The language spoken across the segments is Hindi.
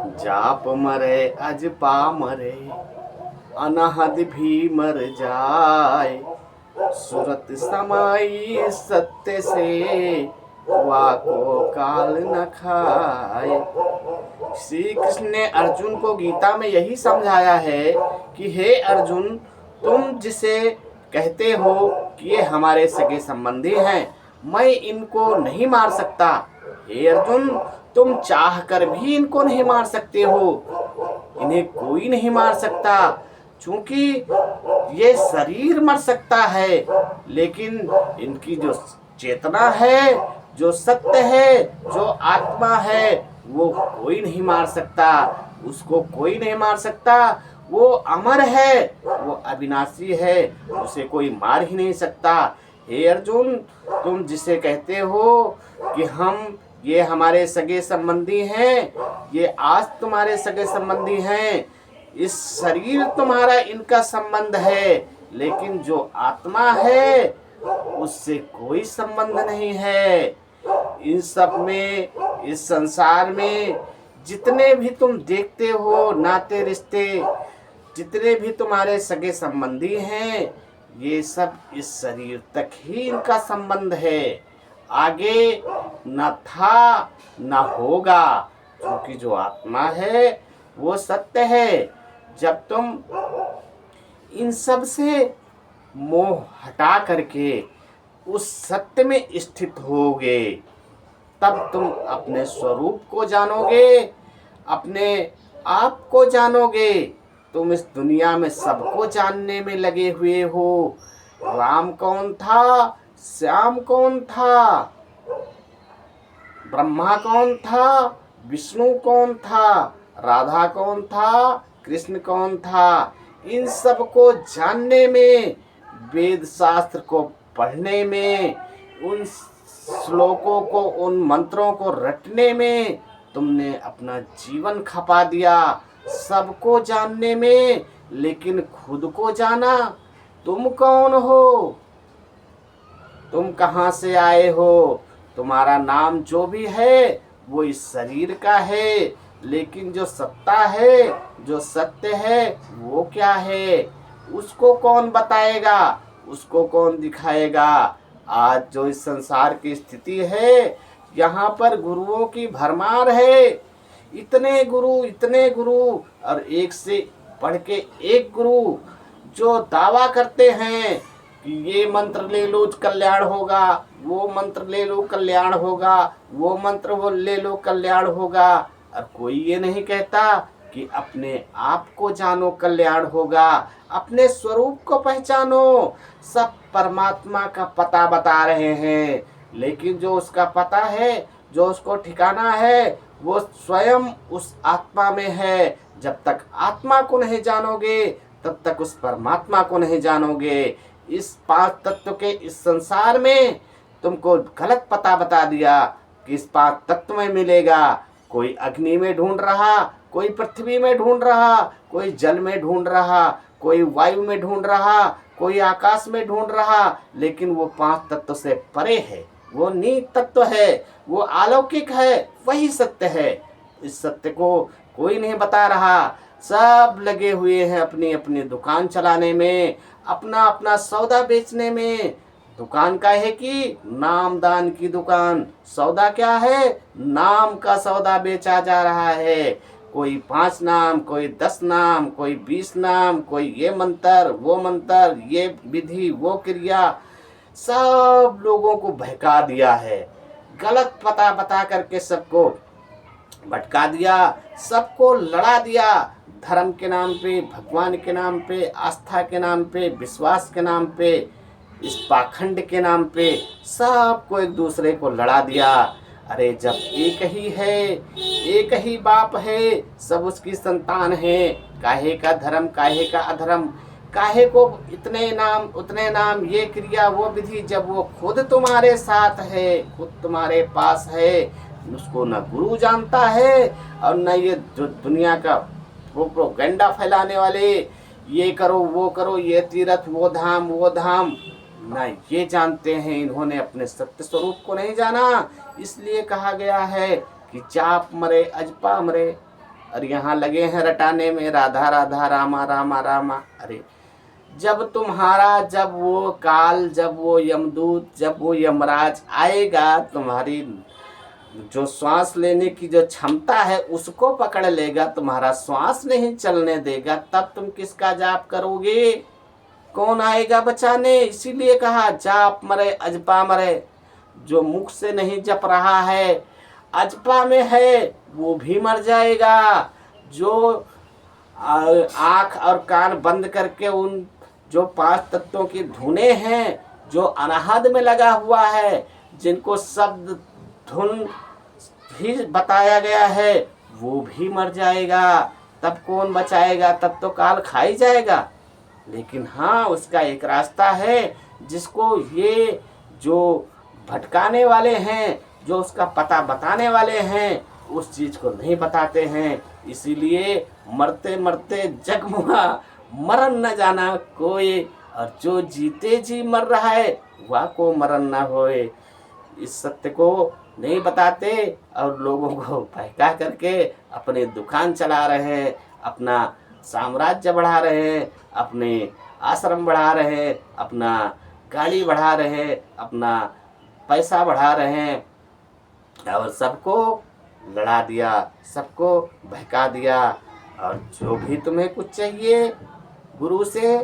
जाप मरे अजपा मरे, अनहद भी मर जाए। सूरत समाई सत्य से, वाको काल न खाए। श्री कृष्ण ने अर्जुन को गीता में यही समझाया है कि हे अर्जुन, तुम जिसे कहते हो कि ये हमारे सगे संबंधी हैं, मैं इनको नहीं मार सकता। हे अर्जुन, तुम चाह कर भी इनको नहीं मार सकते हो। इन्हें कोई नहीं मार सकता, क्योंकि ये शरीर मर सकता है, लेकिन इनकी जो चेतना है, जो सत्य है, जो आत्मा है, वो कोई नहीं मार सकता। उसको कोई नहीं मार सकता। वो अमर है, वो अविनाशी है, उसे कोई मार ही नहीं सकता। हे अर्जुन, तुम जिसे कहते हो कि हम ये हमारे सगे संबंधी हैं, ये आज तुम्हारे सगे संबंधी हैं, इस शरीर तुम्हारा इनका संबंध है, लेकिन जो आत्मा है उससे कोई संबंध नहीं है। इन सब में, इस संसार में जितने भी तुम देखते हो नाते रिश्ते, जितने भी तुम्हारे सगे संबंधी हैं, ये सब इस शरीर तक ही इनका संबंध है। आगे न था न होगा, क्योंकि जो आत्मा है वो सत्य है। जब तुम इन सब से मोह हटा करके उस सत्य में स्थित होगे, तब तुम अपने स्वरूप को जानोगे, अपने आप को जानोगे। तुम इस दुनिया में सबको जानने में लगे हुए हो। राम कौन था, श्याम कौन था, ब्रह्मा कौन था, विष्णु कौन था, राधा कौन था, कृष्ण कौन था, इन सब को जानने में, वेद शास्त्र को पढ़ने में, उन श्लोकों को, उन मंत्रों को रटने में तुमने अपना जीवन खपा दिया। सबको जानने में, लेकिन खुद को जाना। तुम कौन हो, तुम कहाँ से आए हो, तुम्हारा नाम जो भी है वो इस शरीर का है, लेकिन जो सत्ता है, जो सत्य है, वो क्या है, उसको कौन बताएगा, उसको कौन दिखाएगा। आज जो इस संसार की स्थिति है, यहाँ पर गुरुओं की भरमार है। इतने गुरु, इतने गुरु, और एक से बढ़ के एक गुरु जो दावा करते हैं कि ये मंत्र ले लो कल्याण होगा, वो मंत्र ले लो कल्याण होगा, वो मंत्र वो ले लो कल्याण होगा। और कोई ये नहीं कहता कि अपने आप को जानो कल्याण होगा, अपने स्वरूप को पहचानो। सब परमात्मा का पता बता रहे हैं, लेकिन जो उसका पता है, जो उसको ठिकाना है, वो स्वयं उस आत्मा में है। जब तक आत्मा को नहीं जानोगे, तब तक उस परमात्मा को नहीं जानोगे। इस पांच तत्व के इस संसार में तुमको गलत पता बता दिया कि इस पांच तत्व में मिलेगा। कोई अग्नि में ढूंढ रहा, कोई पृथ्वी में ढूंढ रहा, कोई जल में ढूंढ रहा, कोई वायु में ढूंढ रहा, कोई आकाश में ढूंढ रहा, लेकिन वो पांच तत्व से परे है। वो नीच तत्व है, वो अलौकिक है, वही सत्य है। इस सत्य को कोई नहीं बता रहा। सब लगे हुए हैं अपनी अपनी दुकान चलाने में, अपना अपना सौदा बेचने में। दुकान का है कि नामदान की दुकान। सौदा क्या है, नाम का सौदा बेचा जा रहा है। कोई 5 नाम, कोई 10 नाम, कोई 20 नाम, कोई ये मंत्र, वो मंत्र, ये विधि, वो क्रिया, सब लोगों को बहका दिया है। गलत पता बता करके सबको भटका दिया, सबको लड़ा दिया। धर्म के नाम पे, भगवान के नाम पे, आस्था के नाम पे, विश्वास के नाम पे, इस पाखंड के नाम पे सबको एक दूसरे को लड़ा दिया। अरे जब एक ही है, एक ही बाप है, सब उसकी संतान है, काहे का धर्म, काहे का अधर्म, काहे को इतने नाम उतने नाम, ये क्रिया वो विधि, जब वो खुद तुम्हारे साथ है, खुद तुम्हारे पास है। उसको न गुरु जानता है, और न ये जो दुनिया का प्रोपेगेंडा फैलाने वाले, ये करो वो करो, ये तीर्थ वो धाम, ना ये जानते हैं। इन्होंने अपने सत्य स्वरूप को नहीं जाना। इसलिए कहा गया है कि जाप मरे अजपा मरे, और यहाँ लगे हैं रटाने में राधा राधा रामा रामा रामा। अरे जब वो काल, जब वो यमदूत, जब वो यमराज आएगा, तुम्हारी जो श्वास लेने की जो क्षमता है उसको पकड़ लेगा, तुम्हारा श्वास नहीं चलने देगा, तब तुम किसका जाप करोगे? कौन आएगा बचाने? इसीलिए कहा जाप मरे अजपा मरे। जो मुख से नहीं जप रहा है, अजपा में है, वो भी मर जाएगा। जो आँख और कान बंद करके उन जो 5 तत्वों की धुनें हैं, जो अनाहद में लगा हुआ है, जिनको शब्द धुन भी बताया गया है, वो भी मर जाएगा। तब कौन बचाएगा? तब तो काल खा ही जाएगा। लेकिन हाँ, उसका एक रास्ता है जिसको ये जो भटकाने वाले हैं, जो उसका पता बताने वाले हैं, उस चीज़ को नहीं बताते हैं। इसीलिए मरते मरते जगमुआ मरण न जाना कोई, और जो जीते जी मर रहा है वह को मरण न होए। इस सत्य को नहीं बताते और लोगों को बहका करके अपने दुकान चला रहे हैं, अपना साम्राज्य बढ़ा रहे हैं, अपने आश्रम बढ़ा रहे हैं, अपना गाड़ी बढ़ा रहे हैं, अपना पैसा बढ़ा रहे हैं, और सबको लड़ा दिया, सबको बहका दिया। और जो भी तुम्हें कुछ चाहिए गुरु से,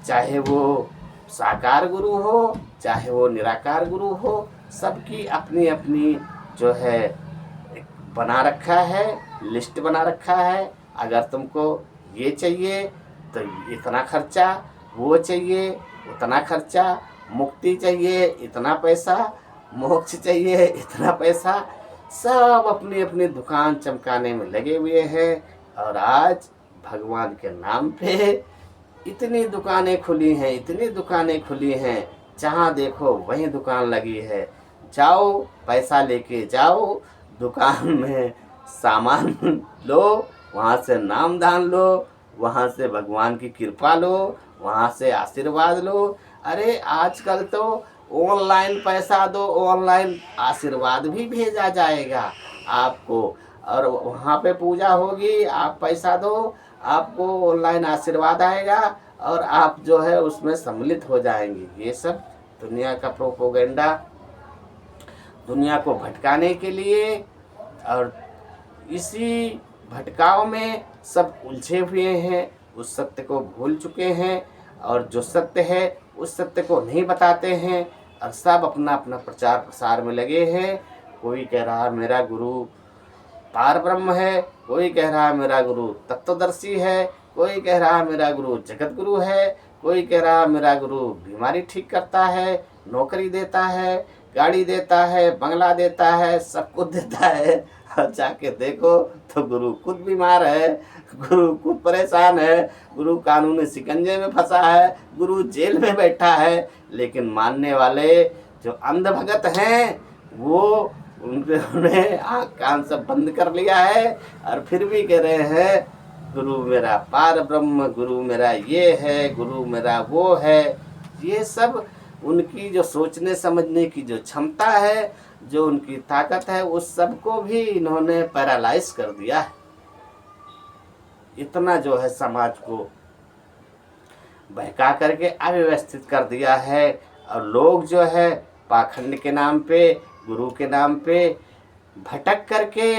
चाहे वो साकार गुरु हो, चाहे वो निराकार गुरु हो, सबकी अपनी अपनी जो है एक बना रखा है, लिस्ट बना रखा है। अगर तुमको ये चाहिए तो इतना खर्चा, वो चाहिए उतना खर्चा, मुक्ति चाहिए इतना पैसा, मोक्ष चाहिए इतना पैसा। सब अपनी अपनी दुकान चमकाने में लगे हुए हैं। और आज भगवान के नाम पे इतनी दुकानें खुली हैं, इतनी दुकानें खुली हैं, जहाँ देखो वहीं दुकान लगी है। जाओ पैसा लेके जाओ, दुकान में सामान लो, वहाँ से नाम दान लो, वहाँ से भगवान की कृपा लो, वहाँ से आशीर्वाद लो। अरे आजकल तो ऑनलाइन पैसा दो, ऑनलाइन आशीर्वाद भी भेजा जाएगा आपको। और वहाँ पे पूजा होगी, आप पैसा दो, आपको ऑनलाइन आशीर्वाद आएगा और आप जो है उसमें सम्मिलित हो जाएंगे। ये सब दुनिया का प्रोपोगेंडा, दुनिया को भटकाने के लिए, और इसी भटकाव में सब उलझे हुए हैं, उस सत्य को भूल चुके हैं, और जो सत्य है उस सत्य को नहीं बताते हैं, और सब अपना अपना प्रचार प्रसार में लगे हैं। कोई कह रहा है मेरा गुरु पार ब्रह्म है, कोई कह रहा है मेरा गुरु तत्वदर्शी है, कोई कह रहा है मेरा गुरु जगत गुरु है, कोई कह रहा है मेरा गुरु बीमारी ठीक करता है, नौकरी देता है, गाड़ी देता है, बंगला देता है, सब कुछ देता है। और जाके देखो तो गुरु खुद बीमार है, गुरु खुद परेशान है, गुरु कानूनी शिकंजे में फंसा है, गुरु जेल में बैठा है। लेकिन मानने वाले जो अंध भगत हैं वो उन्होंने आँख कान सब बंद कर लिया है, और फिर भी कह रहे हैं गुरु मेरा पार ब्रह्म, गुरु मेरा ये है, गुरु मेरा वो है। ये सब उनकी जो सोचने समझने की जो क्षमता है, जो उनकी ताकत है, उस सब को भी इन्होंने पैरालाइज कर दिया है। इतना जो है समाज को बहका करके अव्यवस्थित कर दिया है। और लोग जो है पाखंड के नाम पे, गुरु के नाम पे भटक करके,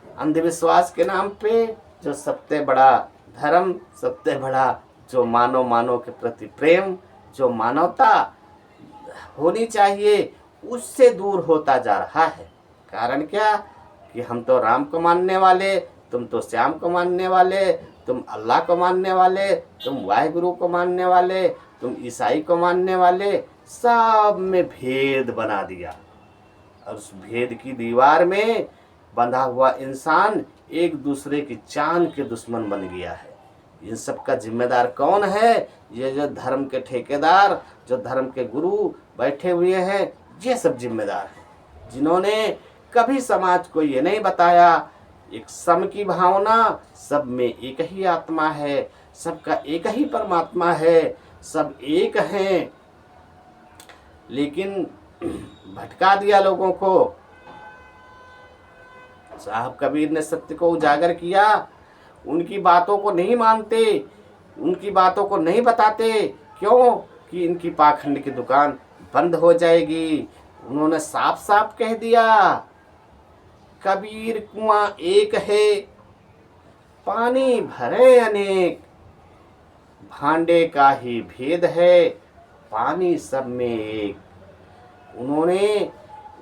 अंधविश्वास के नाम पे, जो सबसे बड़ा धर्म, सबसे बड़ा जो मानव के प्रति प्रेम, जो मानवता होनी चाहिए, उससे दूर होता जा रहा है। कारण क्या कि हम तो राम को मानने वाले, तुम तो श्याम को मानने वाले, तुम अल्लाह को मानने वाले, तुम वाहिगुरु को मानने वाले, तुम ईसाई को मानने वाले, सब में भेद बना दिया। और उस भेद की दीवार में बंधा हुआ इंसान एक दूसरे की जान के दुश्मन बन गया है। इन सब का जिम्मेदार कौन है? ये जो धर्म के ठेकेदार, जो धर्म के गुरु बैठे हुए हैं, ये सब जिम्मेदार हैं, जिन्होंने कभी समाज को ये नहीं बताया एक सम की भावना, सब में एक ही आत्मा है, सबका एक ही परमात्मा है, सब एक हैं। लेकिन भटका दिया लोगों को। साहब कबीर ने सत्य को उजागर किया, उनकी बातों को नहीं मानते, उनकी बातों को नहीं बताते। क्यों? कि इनकी पाखंड की दुकान बंद हो जाएगी। उन्होंने साफ साफ कह दिया, कबीर कुआं एक है, पानी भरे अनेक, भांडे का ही भेद है, पानी सब में एक। उन्होंने,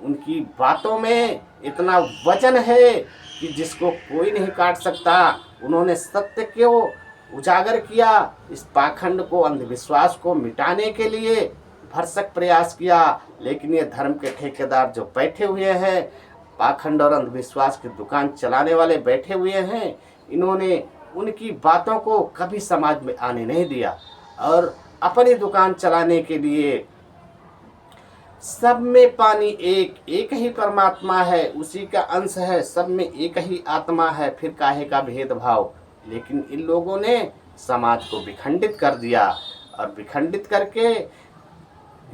उनकी बातों में इतना वजन है कि जिसको कोई नहीं काट सकता। उन्होंने सत्य को उजागर किया, इस पाखंड को, अंधविश्वास को मिटाने के लिए भरसक प्रयास किया। लेकिन ये धर्म के ठेकेदार जो बैठे हुए हैं, पाखंड और अंधविश्वास की दुकान चलाने वाले बैठे हुए हैं, इन्होंने उनकी बातों को कभी समाज में आने नहीं दिया और अपनी दुकान चलाने के लिए सब में पानी एक, एक ही परमात्मा है, उसी का अंश है, सब में एक ही आत्मा है, फिर काहे का भेदभाव। लेकिन इन लोगों ने समाज को विखंडित कर दिया और विखंडित करके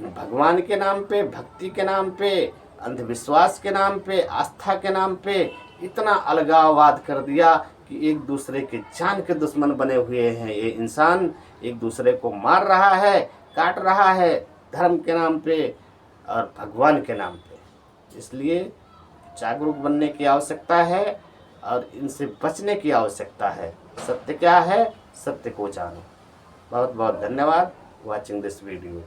भगवान के नाम पे, भक्ति के नाम पे, अंधविश्वास के नाम पे, आस्था के नाम पे इतना अलगाववाद कर दिया कि एक दूसरे के जान के दुश्मन बने हुए हैं। ये इंसान एक दूसरे को मार रहा है, काट रहा है, धर्म के नाम पे और भगवान के नाम पे। इसलिए जागरूक बनने की आवश्यकता है और इनसे बचने की आवश्यकता है। सत्य क्या है? सत्य को जानो। बहुत बहुत धन्यवाद वॉचिंग दिस वीडियो।